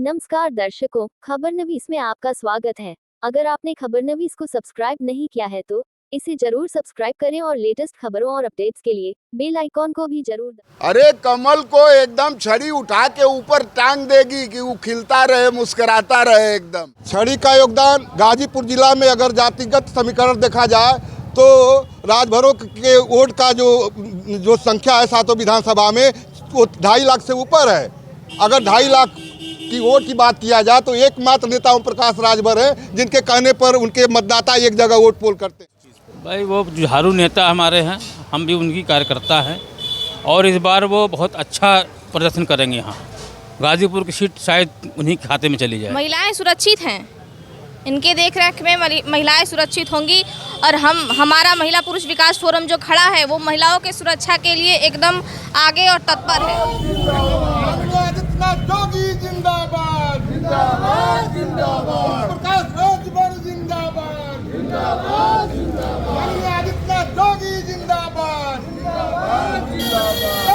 नमस्कार दर्शकों, खबरनवीस में आपका स्वागत है। अगर आपने खबरनवीस को सब्सक्राइब नहीं किया है तो इसे जरूर सब्सक्राइब करें और लेटेस्ट खबरों और अपडेट्स के लिए बेल आइकॉन को भी जरूर दबाएं। अरे कमल को एकदम छड़ी उठा के ऊपर टांग देगी कि वो खिलता रहे, मुस्कुराता रहे। एकदम छड़ी का योगदान गाजीपुर जिला में अगर जातिगत समीकरण देखा जाए तो राजभरों के वोट का जो संख्या है सातों विधानसभा में वो 2.5 लाख से ऊपर है। अगर 2.5 लाख की वोट की बात किया जाए तो एकमात्र नेता ओम प्रकाश राजभर है जिनके कहने पर उनके मतदाता एक जगह वोट पोल करते हैं। भाई वो जुझारू नेता हमारे हैं, हम भी उनकी कार्यकर्ता हैं और इस बार वो बहुत अच्छा प्रदर्शन करेंगे। यहाँ गाजीपुर की सीट शायद उन्हीं के खाते में चली जाए। महिलाएं सुरक्षित हैं, इनके देखरेख में महिलाएं सुरक्षित होंगी और हमारा महिला पुरुष विकास फोरम जो खड़ा है वो महिलाओं के सुरक्षा के लिए एकदम आगे और तत्पर है। जोगी जिंदाबाद, जिंदाबाद, जिंदाबाद। प्रकाश राजभर जिंदाबाद, जिंदाबाद, जिंदाबाद। आदित्यनाथ जोगी जिंदाबाद, जिंदाबाद, जिंदाबाद।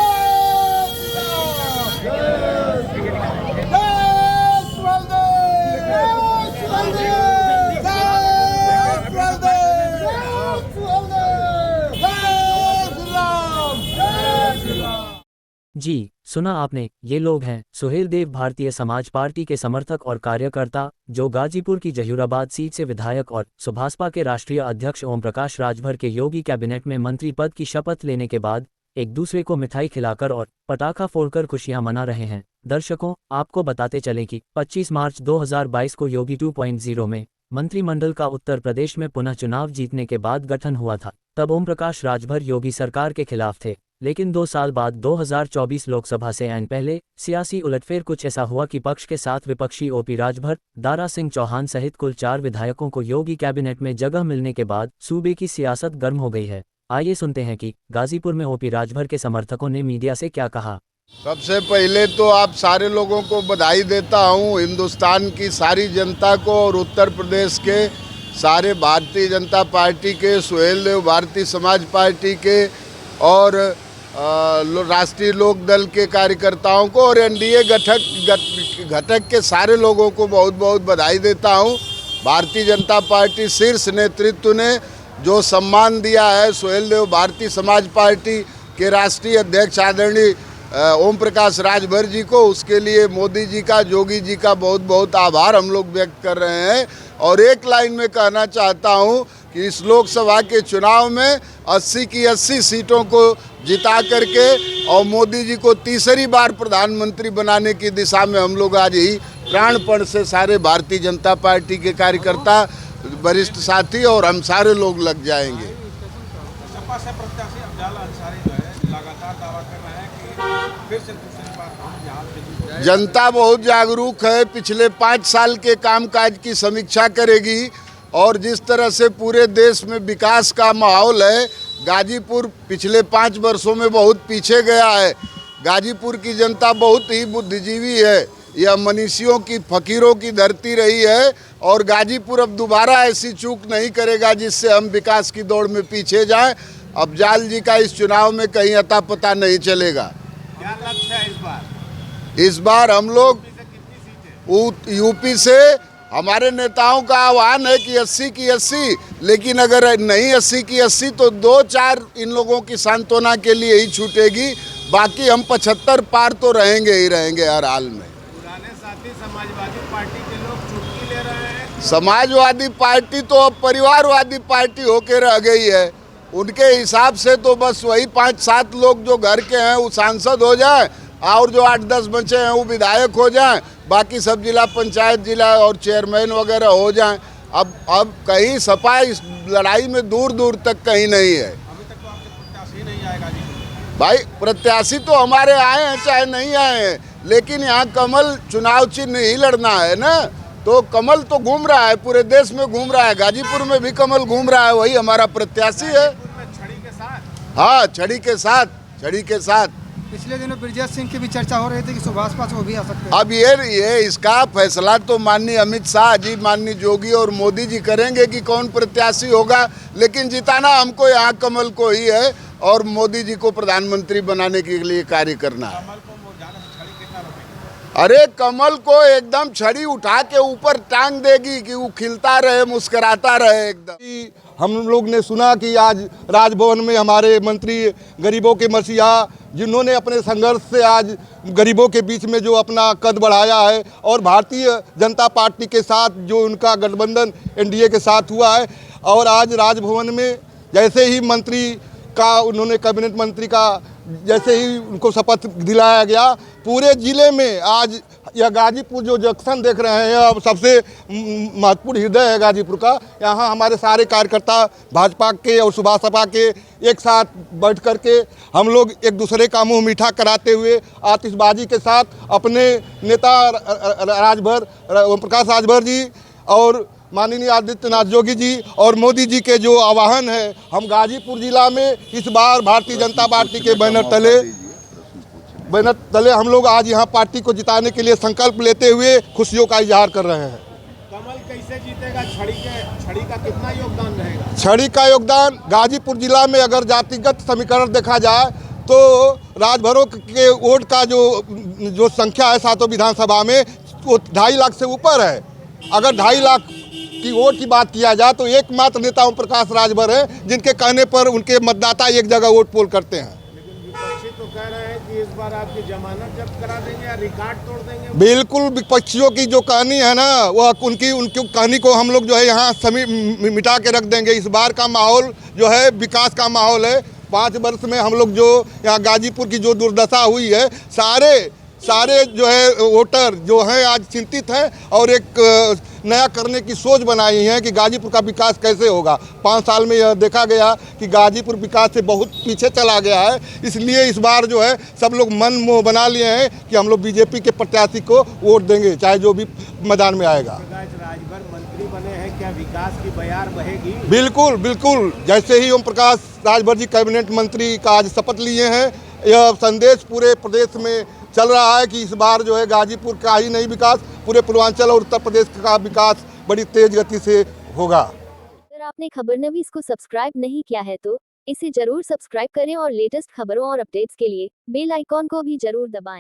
जी सुना आपने, ये लोग हैं सुहेल देव, भारतीय समाज पार्टी के समर्थक और कार्यकर्ता जो गाजीपुर की जहीराबाद सीट से विधायक और सुभाषपा के राष्ट्रीय अध्यक्ष ओम प्रकाश राजभर के योगी कैबिनेट में मंत्री पद की शपथ लेने के बाद एक दूसरे को मिठाई खिलाकर और पटाखा फोड़कर खुशियां मना रहे हैं। दर्शकों, आपको बताते चलें कि 25 मार्च 2022 को योगी 2.0 में मंत्रिमंडल का उत्तर प्रदेश में पुनः चुनाव जीतने के बाद गठन हुआ था। तब ओम प्रकाश राजभर योगी सरकार के खिलाफ थे, लेकिन 2 साल बाद 2024 लोकसभा से ऐन पहले सियासी उलटफेर कुछ ऐसा हुआ कि पक्ष के साथ विपक्षी ओपी राजभर, दारा सिंह चौहान सहित कुल 4 विधायकों को योगी कैबिनेट में जगह मिलने के बाद सूबे की सियासत गर्म हो गई है। आइए सुनते हैं कि गाजीपुर में ओपी राजभर के समर्थकों ने मीडिया से क्या कहा। सबसे पहले तो आप सारे लोगों को बधाई देता हूं, हिंदुस्तान की सारी जनता को और उत्तर प्रदेश के सारे भारतीय जनता पार्टी के, सुहेल देव भारतीय समाज पार्टी के और राष्ट्रीय लोक दल के कार्यकर्ताओं को और एनडीए घटक के सारे लोगों को बहुत बहुत बधाई देता हूं। भारतीय जनता पार्टी शीर्ष नेतृत्व ने जो सम्मान दिया है सुहेल देव भारतीय समाज पार्टी के राष्ट्रीय अध्यक्ष आदरणीय ओम प्रकाश राजभर जी को, उसके लिए मोदी जी का, जोगी जी का बहुत बहुत आभार हम लोग व्यक्त कर रहे हैं। और एक लाइन में कहना चाहता हूं कि इस लोकसभा के चुनाव में 80 की 80 सीटों को जिता करके और मोदी जी को तीसरी बार प्रधानमंत्री बनाने की दिशा में हम लोग आज ही प्राणपण से सारे भारतीय जनता पार्टी के कार्यकर्ता, वरिष्ठ साथी और हम सारे लोग लग जाएंगे। सपा से प्रत्याशी अफजाल अंसारी जो है लगातार दावा कर रहे हैं कि फिर से दूसरी बार हम यहाँ पे जनता बहुत जागरूक है, पिछले 5 साल के कामकाज की समीक्षा करेगी और जिस तरह से पूरे देश में विकास का माहौल है, गाजीपुर पिछले 5 वर्षों में बहुत पीछे गया है। गाजीपुर की जनता बहुत ही बुद्धिजीवी है, यह मनीषियों की, फकीरों की धरती रही है और गाजीपुर अब दोबारा ऐसी चूक नहीं करेगा जिससे हम विकास की दौड़ में पीछे जाएं। अफजाल जी का इस चुनाव में कहीं अता पता नहीं चलेगा। क्या लक्ष्य है इस बार? इस बार हम लोग यूपी से हमारे नेताओं का आह्वान है कि 80 की 80, लेकिन अगर नहीं 80 की 80 तो 2-4 इन लोगों की सांत्वना के लिए ही छूटेगी, बाकी हम 75 पार तो रहेंगे ही रहेंगे हर हाल में। पुराने साथी समाजवादी पार्टी के लोग चुटकी ले रहे हैं। समाजवादी पार्टी तो अब परिवारवादी पार्टी होके रह गई है। उनके हिसाब से तो बस वही 5-7 लोग जो घर के हैं वो सांसद हो जाए और जो 8-10 बचे हैं वो विधायक हो जाएं, बाकी सब जिला पंचायत, जिला और चेयरमैन वगैरह हो जाएं। अब कहीं सपा इस लड़ाई में दूर दूर तक कहीं नहीं है। अभी तक तो आपके प्रत्याशी नहीं आएगा जी। भाई प्रत्याशी तो हमारे आए हैं चाहे नहीं आए हैं, लेकिन यहाँ कमल चुनाव चिन्ह ही लड़ना है ना, तो कमल तो घूम रहा है, पूरे देश में घूम रहा है, गाजीपुर में भी कमल घूम रहा है, वही हमारा प्रत्याशी है। छड़ी के साथ, हाँ, छड़ी के साथ, छड़ी के साथ। पिछले दिनों ब्रजेश सिंह की भी चर्चा हो रही थी कि सुभाषपा से वो भी आ सकते हैं। अब ये इसका फैसला तो माननीय अमित शाह जी, माननीय जोगी और मोदी जी करेंगे कि कौन प्रत्याशी होगा, लेकिन जिताना हमको यहाँ कमल को ही है और मोदी जी को प्रधानमंत्री बनाने के लिए कार्य करना है। अरे कमल को एकदम छड़ी उठा के ऊपर टांग देगी कि वो खिलता रहे, मुस्कुराता रहे एकदम। हम लोग ने सुना कि आज राजभवन में हमारे मंत्री गरीबों के मसीहा, जिन्होंने अपने संघर्ष से आज गरीबों के बीच में जो अपना कद बढ़ाया है, और भारतीय जनता पार्टी के साथ जो उनका गठबंधन एनडीए के साथ हुआ है, और आज राजभवन में जैसे ही मंत्री का उन्होंने कैबिनेट मंत्री का जैसे ही उनको शपथ दिलाया गया, पूरे ज़िले में आज यह गाजीपुर जो जंक्शन देख रहे हैं, अब सबसे महत्वपूर्ण हृदय है गाजीपुर का। यहाँ हमारे सारे कार्यकर्ता भाजपा के और सुभाष सपा के एक साथ बैठ कर के हम लोग एक दूसरे का मुंह मीठा कराते हुए आतिशबाजी के साथ अपने नेता राजभर ओम प्रकाश राजभर जी और माननीय आदित्यनाथ योगी जी और मोदी जी के जो आह्वान है, हम गाजीपुर जिला में इस बार भारतीय जनता पार्टी के बैनर तले हम लोग आज यहाँ पार्टी को जिताने के लिए संकल्प लेते हुए खुशियों का इजहार कर रहे हैं। कमल कैसे जीतेगा? छड़ी का कितना योगदान रहेगा? छड़ी का योगदान गाजीपुर जिला में अगर जातिगत समीकरण देखा जाए तो राजभरों के वोट का जो संख्या है सातों विधानसभा में, वो 2.5 लाख से ऊपर है। अगर 2.5 लाख की वोट की बात किया जाए तो एकमात्र नेता ओम प्रकाश राजभर है जिनके कहने पर उनके मतदाता एक जगह वोट पोल करते हैं। लेकिन विपक्षी तो कह रहे हैं कि इस बार आपकी जमानत जब्त करा देंगे या रिकॉर्ड तोड़ देंगे। बिल्कुल, विपक्षियों की जो कहानी है ना, वह उनकी कहानी को हम लोग जो है यहाँ मिटा के रख देंगे। इस बार का माहौल जो है विकास का माहौल है। 5 वर्ष में हम लोग जो यहाँ गाजीपुर की जो दुर्दशा हुई है, सारे जो है वोटर जो हैं आज चिंतित हैं और एक नया करने की सोच बनाई है कि गाजीपुर का विकास कैसे होगा। 5 साल में यह देखा गया कि गाजीपुर विकास से बहुत पीछे चला गया है। इसलिए इस बार जो है सब लोग मन मोह बना लिए हैं कि हम लोग बीजेपी के प्रत्याशी को वोट देंगे, चाहे जो भी मैदान में आएगा। राजभर मंत्री बने हैं, क्या विकास की बयार बहेगी? बिल्कुल बिल्कुल, जैसे ही ओम प्रकाश राजभर जी कैबिनेट मंत्री का आज शपथ लिए हैं, यह संदेश पूरे प्रदेश में चल रहा है कि इस बार जो है गाजीपुर का ही नहीं विकास, पूरे पूर्वांचल और उत्तर प्रदेश का विकास बड़ी तेज गति से होगा। अगर आपने खबरनवीस को सब्सक्राइब नहीं किया है तो इसे जरूर सब्सक्राइब करें और लेटेस्ट खबरों और अपडेट्स के लिए बेल आइकॉन को भी जरूर दबाएं।